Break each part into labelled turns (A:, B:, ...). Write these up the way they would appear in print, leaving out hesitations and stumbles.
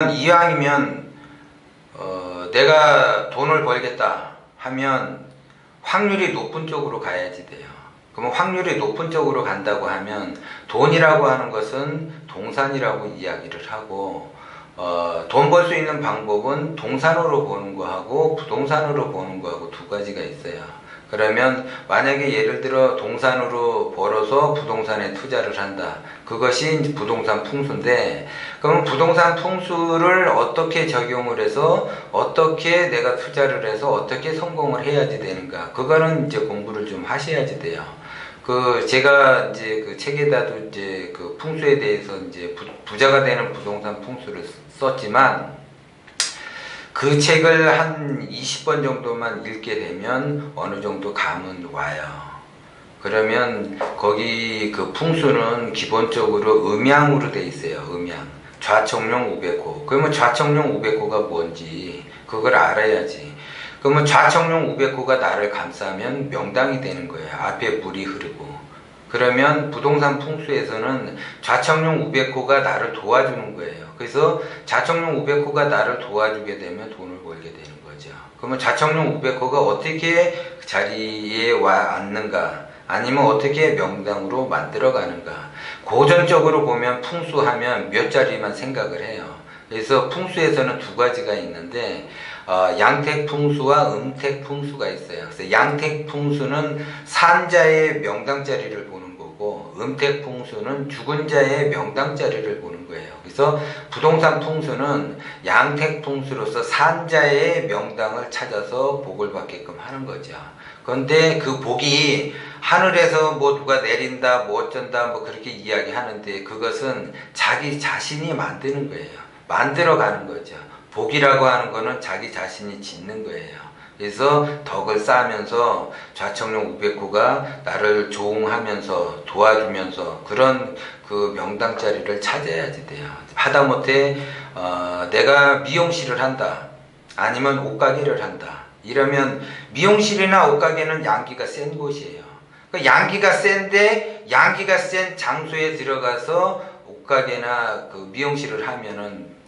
A: 이왕이면 내가 돈을 벌겠다 하면 확률이 높은 쪽으로 가야지 돼요. 그러면 확률이 높은 쪽으로 간다고 하면 돈이라고 하는 것은 동산이라고 이야기를 하고 돈 벌 수 있는 방법은 동산으로 보는 거하고 부동산으로 보는 거하고 두 가지가 있어요. 그러면 만약에 예를 들어 동산으로 벌어서 부동산에 투자를 한다. 그것이 이제 부동산 풍수인데, 그러면 부동산 풍수를 어떻게 적용을 해서 어떻게 내가 투자를 해서 어떻게 성공을 해야지 되는가. 그거는 이제 공부를 좀 하셔야지 돼요. 제가 이제 그 책에다도 이제 그 풍수에 대해서 이제 부자가 되는 부동산 풍수를 썼지만, 그 책을 한 20번 정도만 읽게 되면 어느 정도 감은 와요. 그러면 거기 그 풍수는 기본적으로 음양으로 돼 있어요. 음양. 좌청룡 우백호. 그러면 좌청룡 우백호가 뭔지 그걸 알아야지. 그러면 좌청룡 우백호가 나를 감싸면 명당이 되는 거예요. 앞에 물이 흐르고. 그러면 부동산 풍수에서는 좌청룡 우백호가 나를 도와주는 거예요. 그래서 좌청룡 우백호가 나를 도와주게 되면 돈을 벌게 되는 거죠. 그러면 좌청룡 우백호가 어떻게 그 자리에 와 앉는가, 아니면 어떻게 명당으로 만들어 가는가. 고전적으로 보면 풍수하면 몇 자리만 생각을 해요. 그래서 풍수에서는 두 가지가 있는데 양택풍수와 음택풍수가 있어요. 그래서 양택풍수는 산자의 명당자리를 보는 거고, 음택풍수는 죽은 자의 명당자리를 보는 거예요. 그래서 부동산 풍수는 양택풍수로서 산자의 명당을 찾아서 복을 받게끔 하는 거죠. 그런데 그 복이 하늘에서 뭐 누가 내린다, 뭐 어쩐다, 뭐 그렇게 이야기하는데, 그것은 자기 자신이 만드는 거예요. 만들어가는 거죠. 복이라고 하는 거는 자기 자신이 짓는 거예요. 그래서 덕을 쌓으면서 좌청룡 우백호가 나를 조응하면서 도와주면서 그런 그 명당자리를 찾아야지 돼요. 하다못해 내가 미용실을 한다, 아니면 옷가게를 한다, 이러면 미용실이나 옷가게는 양기가 센 곳이에요. 양기가 센데 양기가 센 장소에 들어가서 옷가게나 그 미용실을 하면은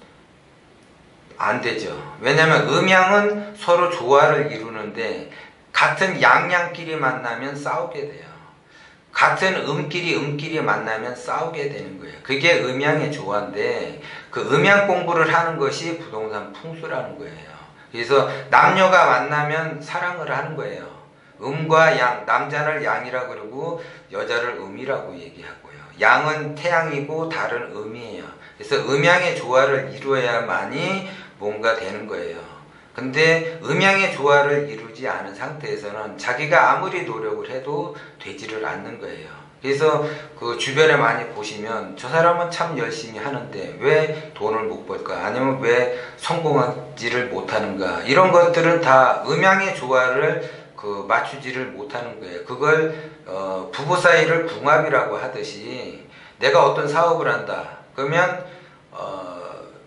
A: 안 되죠. 왜냐하면 음양은 서로 조화를 이루는데 같은 양양끼리 만나면 싸우게 돼요. 같은 음끼리 만나면 싸우게 되는 거예요. 그게 음양의 조화인데, 그 음양 공부를 하는 것이 부동산 풍수라는 거예요. 그래서 남녀가 만나면 사랑을 하는 거예요. 음과 양, 남자를 양이라고 그러고 여자를 음이라고 얘기하고요. 양은 태양이고 달은 음이에요. 그래서 음양의 조화를 이루어야만이 뭔가 되는 거예요. 근데 음양의 조화를 이루지 않은 상태에서는 자기가 아무리 노력을 해도 되지를 않는 거예요. 그래서 그 주변에 많이 보시면 저 사람은 참 열심히 하는데 왜 돈을 못 벌까? 아니면 왜 성공하지를 못하는가? 이런 것들은 다 음양의 조화를 맞추지를 못하는 거예요. 그걸 부부 사이를 궁합이라고 하듯이, 내가 어떤 사업을 한다. 그러면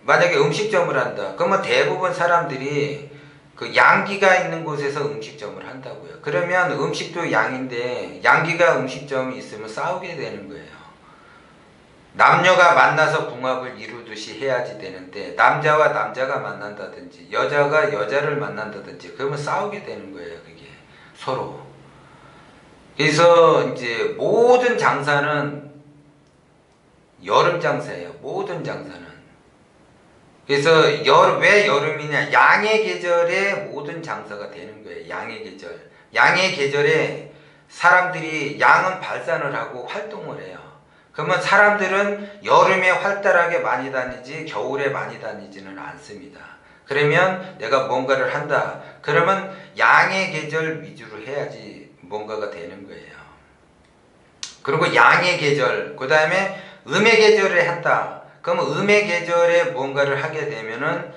A: 만약에 음식점을 한다. 그러면 대부분 사람들이 그 양기가 있는 곳에서 음식점을 한다고요. 그러면 음식도 양인데 양기가 음식점이 있으면 싸우게 되는 거예요. 남녀가 만나서 궁합을 이루듯이 해야지 되는데, 남자와 남자가 만난다든지 여자가 여자를 만난다든지 그러면 싸우게 되는 거예요. 그게 서로. 그래서 이제 모든 장사는 여름 장사예요. 모든 장사는. 그래서 왜 여름이냐? 양의 계절에 모든 장사가 되는 거예요. 양의 계절. 양의 계절에 사람들이, 양은 발산을 하고 활동을 해요. 그러면 사람들은 여름에 활달하게 많이 다니지 겨울에 많이 다니지는 않습니다. 그러면 내가 뭔가를 한다. 그러면 양의 계절 위주로 해야지 뭔가가 되는 거예요. 그리고 양의 계절, 그 다음에 음의 계절에 한다. 그러면 음의 계절에 뭔가를 하게 되면은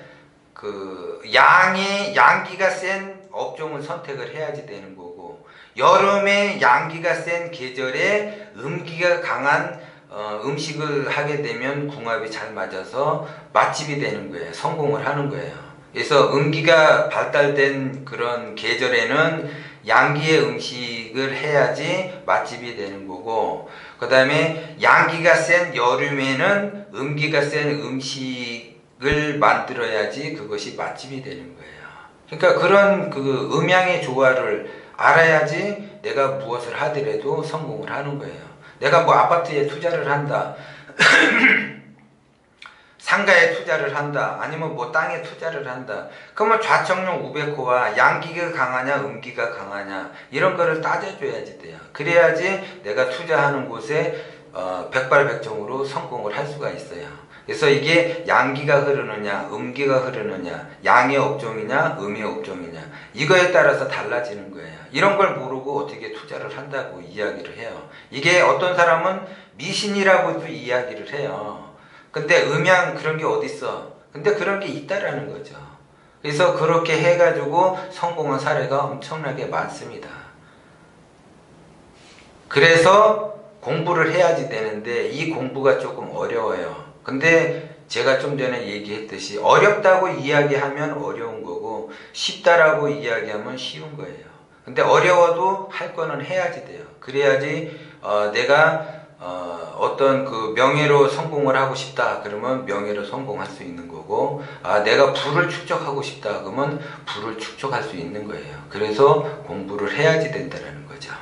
A: 양기가 센 업종을 선택을 해야지 되는 거고, 여름에 양기가 센 계절에 음기가 강한 음식을 하게 되면 궁합이 잘 맞아서 맛집이 되는 거예요. 성공을 하는 거예요. 그래서 음기가 발달된 그런 계절에는 양기의 음식을 해야지 맛집이 되는 거고, 그 다음에 양기가 센 여름에는 음기가 센 음식 을 만들어야지 그것이 맛집이 되는 거예요. 그러니까 그런 그 음양의 조화를 알아야지 내가 무엇을 하더라도 성공을 하는 거예요. 내가 뭐 아파트에 투자를 한다, 상가에 투자를 한다, 아니면 뭐 땅에 투자를 한다. 그러면 좌청룡 우백호와 양기가 강하냐 음기가 강하냐 이런 거를 따져줘야지 돼요. 그래야지 내가 투자하는 곳에 백발백중으로 성공을 할 수가 있어요. 그래서 이게 양기가 흐르느냐 음기가 흐르느냐 양의 업종이냐 음의 업종이냐 이거에 따라서 달라지는 거예요. 이런 걸 모르고 어떻게 투자를 한다고 이야기를 해요. 이게 어떤 사람은 미신이라고도 이야기를 해요. 근데 음양 그런 게 어딨어? 근데 그런 게 있다라는 거죠. 그래서 그렇게 해가지고 성공한 사례가 엄청나게 많습니다. 그래서 공부를 해야지 되는데 이 공부가 조금 어려워요. 근데 제가 좀 전에 얘기했듯이 어렵다고 이야기하면 어려운 거고 쉽다라고 이야기하면 쉬운 거예요. 근데 어려워도 할 거는 해야지 돼요. 그래야지 내가 어떤 그 명예로 성공을 하고 싶다 그러면 명예로 성공할 수 있는 거고 내가 부를 축적하고 싶다 그러면 부를 축적할 수 있는 거예요. 그래서 공부를 해야지 된다는 거죠.